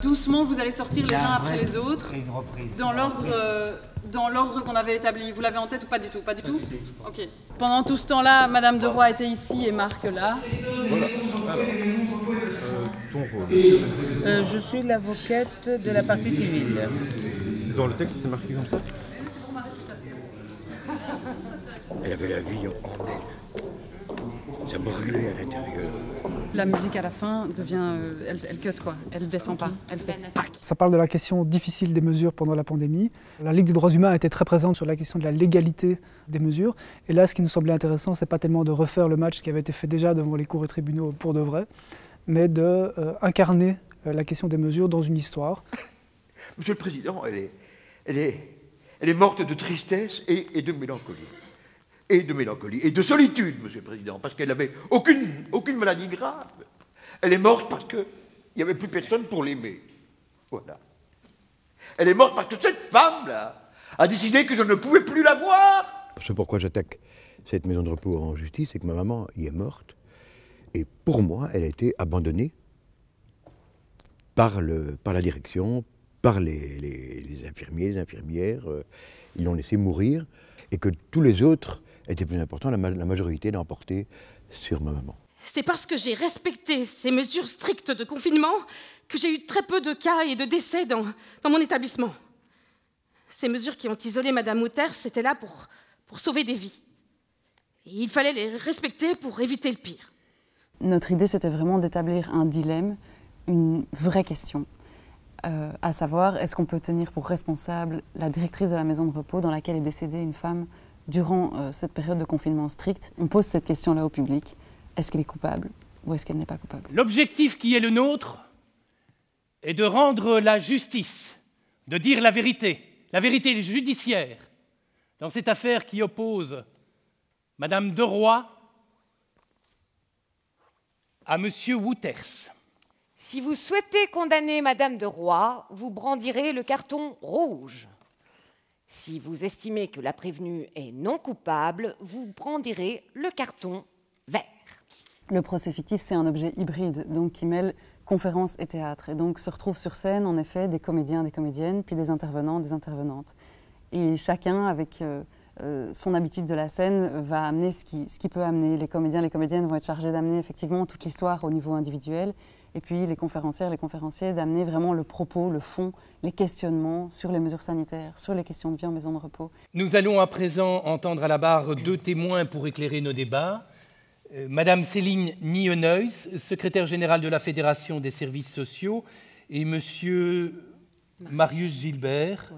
Doucement, vous allez sortir les uns après les autres, Et une reprise. dans l'ordre qu'on avait établi. Vous l'avez en tête ou pas du tout? Pas du tout. Ok. Pendant tout ce temps-là, Madame de Roy était ici et Marc là. Voilà. Alors, ton rôle. Je suis l'avocate de la partie civile. Dans le texte, c'est marqué comme ça? Elle avait la vie en elle. Ça brûlait à l'intérieur. La musique à la fin devient, elle cut quoi, elle descend pas, elle fait tac. Ça parle de la question difficile des mesures pendant la pandémie. La Ligue des droits humains a été très présente sur la question de la légalité des mesures. Et là, ce qui nous semblait intéressant, c'est pas tellement de refaire le match qui avait été fait déjà devant les cours et tribunaux pour de vrai, mais de incarner la question des mesures dans une histoire. Monsieur le Président, elle est morte de tristesse et de mélancolie. Et de solitude, Monsieur le Président, parce qu'elle n'avait aucune maladie grave. Elle est morte parce qu'il n'y avait plus personne pour l'aimer. Voilà. Elle est morte parce que cette femme-là a décidé que je ne pouvais plus la voir. C'est pourquoi j'attaque cette maison de repos en justice, c'est que ma maman y est morte. Et pour moi, elle a été abandonnée par la direction, par les infirmiers, les infirmières. Ils l'ont laissée mourir. Et que tous les autres étaient plus importants, la majorité l'a emporté sur ma maman. C'est parce que j'ai respecté ces mesures strictes de confinement que j'ai eu très peu de cas et de décès dans mon établissement. Ces mesures qui ont isolé Madame Mouters, c'était là pour sauver des vies. Et il fallait les respecter pour éviter le pire. Notre idée, c'était vraiment d'établir un dilemme, une vraie question. À savoir, est-ce qu'on peut tenir pour responsable la directrice de la maison de repos dans laquelle est décédée une femme durant cette période de confinement strict? On pose cette question-là au public. Est-ce qu'elle est coupable ou est-ce qu'elle n'est pas coupable? L'objectif qui est le nôtre est de rendre la justice, de dire la vérité judiciaire dans cette affaire qui oppose Madame de Roy à Monsieur Wouters. Si vous souhaitez condamner Madame de Roy, vous brandirez le carton rouge. Si vous estimez que la prévenue est non coupable, vous brandirez le carton vert. Le procès fictif, c'est un objet hybride, donc qui mêle conférences et théâtre. Et donc se retrouvent sur scène, en effet, des comédiens, des comédiennes, puis des intervenants, des intervenantes. Et chacun, avec son habitude de la scène, va amener ce qu'il peut amener. Les comédiens, les comédiennes vont être chargés d'amener effectivement toute l'histoire au niveau individuel. Et puis les conférencières, les conférenciers, d'amener vraiment le propos, le fond, les questionnements sur les mesures sanitaires, sur les questions de vie en maison de repos. Nous allons à présent entendre à la barre deux témoins pour éclairer nos débats. Madame Céline Nienhuys, secrétaire générale de la Fédération des services sociaux, et Monsieur Marius Gilbert,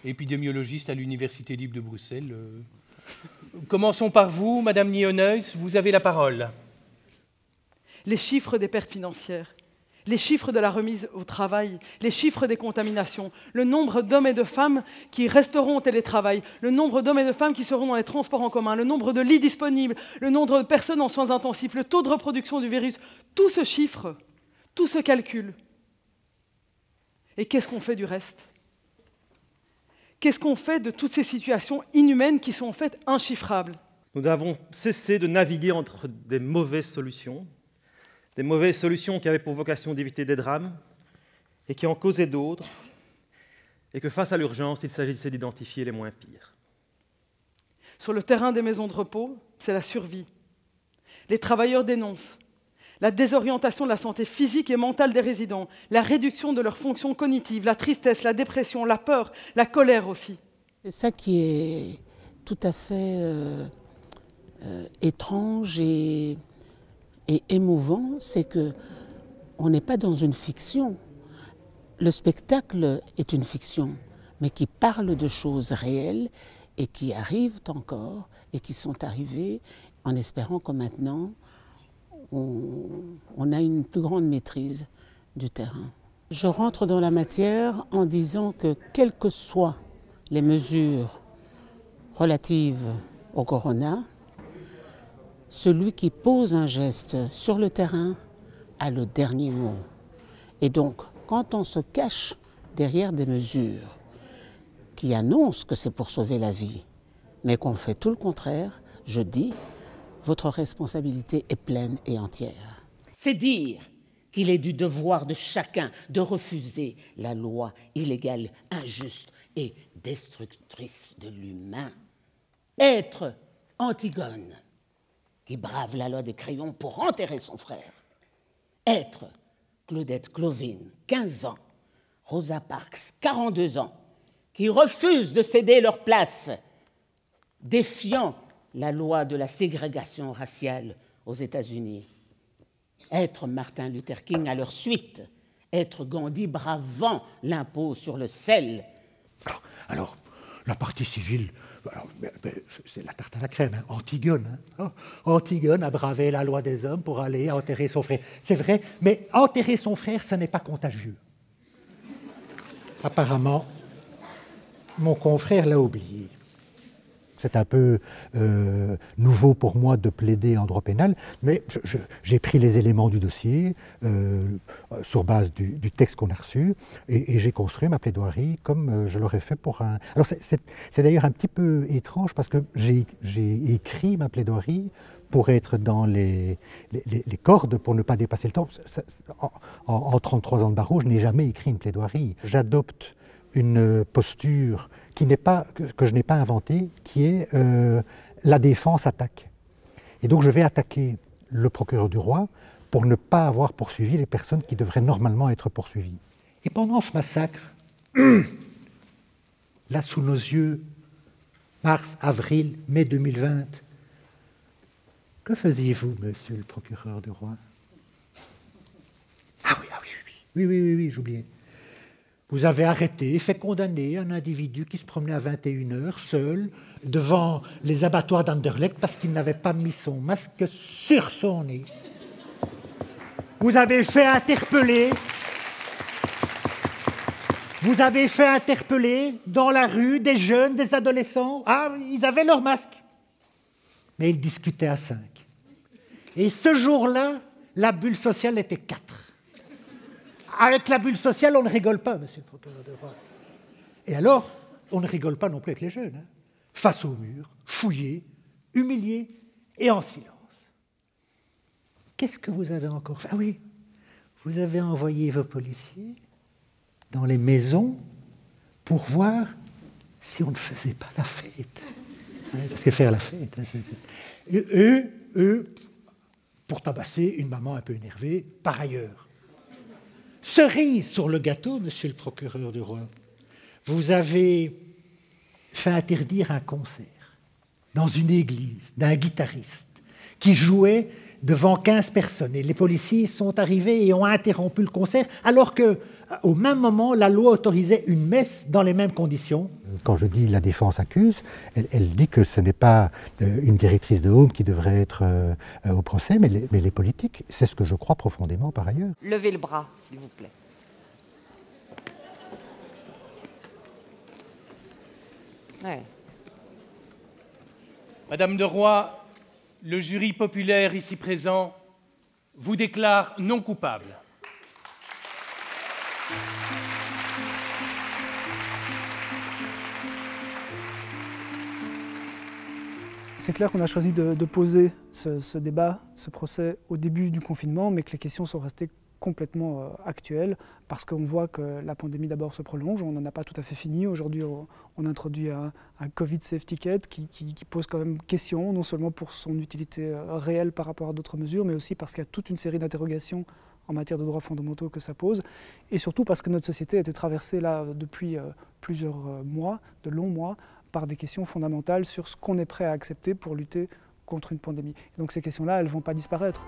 épidémiologiste à l'Université libre de Bruxelles. Commençons par vous, Madame Nienhuys, vous avez la parole. Les chiffres des pertes financières, les chiffres de la remise au travail, les chiffres des contaminations, le nombre d'hommes et de femmes qui resteront au télétravail, le nombre d'hommes et de femmes qui seront dans les transports en commun, le nombre de lits disponibles, le nombre de personnes en soins intensifs, le taux de reproduction du virus, tout se chiffre, tout se calcule. Et qu'est-ce qu'on fait du reste? Qu'est-ce qu'on fait de toutes ces situations inhumaines qui sont en fait inchiffrables? Nous avons cessé de naviguer entre des mauvaises solutions qui avaient pour vocation d'éviter des drames et qui en causaient d'autres, et que face à l'urgence, il s'agissait d'identifier les moins pires. Sur le terrain des maisons de repos, c'est la survie. Les travailleurs dénoncent la désorientation de la santé physique et mentale des résidents, la réduction de leurs fonctions cognitives, la tristesse, la dépression, la peur, la colère aussi. C'est ça qui est tout à fait étrange et émouvant, c'est qu'on n'est pas dans une fiction. Le spectacle est une fiction, mais qui parle de choses réelles et qui arrivent encore et qui sont arrivées en espérant que maintenant, on a une plus grande maîtrise du terrain. Je rentre dans la matière en disant que quelles que soient les mesures relatives au corona, celui qui pose un geste sur le terrain a le dernier mot. Et donc, quand on se cache derrière des mesures qui annoncent que c'est pour sauver la vie, mais qu'on fait tout le contraire, je dis, votre responsabilité est pleine et entière. C'est dire qu'il est du devoir de chacun de refuser la loi illégale, injuste et destructrice de l'humain. Être Antigone, qui brave la loi des crayons pour enterrer son frère. Être Claudette Clovin, 15 ans, Rosa Parks, 42 ans, qui refusent de céder leur place, défiant la loi de la ségrégation raciale aux États-Unis. Être Martin Luther King à leur suite, être Gandhi bravant l'impôt sur le sel. Alors la partie civile, c'est la tarte à la crème, hein. Antigone. Hein. Oh, Antigone a bravé la loi des hommes pour aller enterrer son frère. C'est vrai, mais enterrer son frère, ça n'est pas contagieux. Apparemment, mon confrère l'a oublié. C'est un peu nouveau pour moi de plaider en droit pénal, mais j'ai pris les éléments du dossier sur base du texte qu'on a reçu et j'ai construit ma plaidoirie comme je l'aurais fait pour un... Alors c'est d'ailleurs un petit peu étrange parce que j'ai écrit ma plaidoirie pour être dans les cordes, pour ne pas dépasser le temps. En 33 ans de barreau, je n'ai jamais écrit une plaidoirie. J'adopte une posture qui n'est pas, que je n'ai pas inventée, qui est la défense attaque. Et donc je vais attaquer le procureur du roi pour ne pas avoir poursuivi les personnes qui devraient normalement être poursuivies. Et pendant ce massacre, là sous nos yeux, mars, avril, mai 2020, que faisiez-vous, monsieur le procureur du roi? Ah oui, j'oubliais. Vous avez arrêté et fait condamner un individu qui se promenait à 21h, seul, devant les abattoirs d'Anderlecht parce qu'il n'avait pas mis son masque sur son nez. Vous avez fait interpeller dans la rue des jeunes, des adolescents. Ah, ils avaient leur masque. Mais ils discutaient à 5. Et ce jour-là, la bulle sociale était 4. Avec la bulle sociale, on ne rigole pas, monsieur le procureur du roi. Et alors, on ne rigole pas non plus avec les jeunes. Hein. Face au mur, fouillés, humiliés et en silence. Qu'est-ce que vous avez encore fait? Ah oui, vous avez envoyé vos policiers dans les maisons pour voir si on ne faisait pas la fête. Parce que faire la fête... Eux, pour tabasser une maman un peu énervée, par ailleurs. Cerise sur le gâteau, monsieur le procureur du roi, vous avez fait interdire un concert dans une église d'un guitariste qui jouait devant 15 personnes. Et les policiers sont arrivés et ont interrompu le concert, alors qu'au même moment, la loi autorisait une messe dans les mêmes conditions. Quand je dis la défense accuse, elle dit que ce n'est pas une directrice de Home qui devrait être au procès, mais les politiques. C'est ce que je crois profondément par ailleurs. Levez le bras, s'il vous plaît. Ouais. Madame de Roy, le jury populaire ici présent vous déclare non coupable. C'est clair qu'on a choisi de poser ce débat, ce procès au début du confinement, mais que les questions sont restées complètement actuelles, parce qu'on voit que la pandémie d'abord se prolonge, on n'en a pas tout à fait fini. Aujourd'hui, on introduit un Covid Safety Kit qui pose quand même question, non seulement pour son utilité réelle par rapport à d'autres mesures, mais aussi parce qu'il y a toute une série d'interrogations en matière de droits fondamentaux que ça pose, et surtout parce que notre société a été traversée là depuis plusieurs mois, de longs mois, par des questions fondamentales sur ce qu'on est prêt à accepter pour lutter contre une pandémie. Et donc ces questions-là, elles ne vont pas disparaître.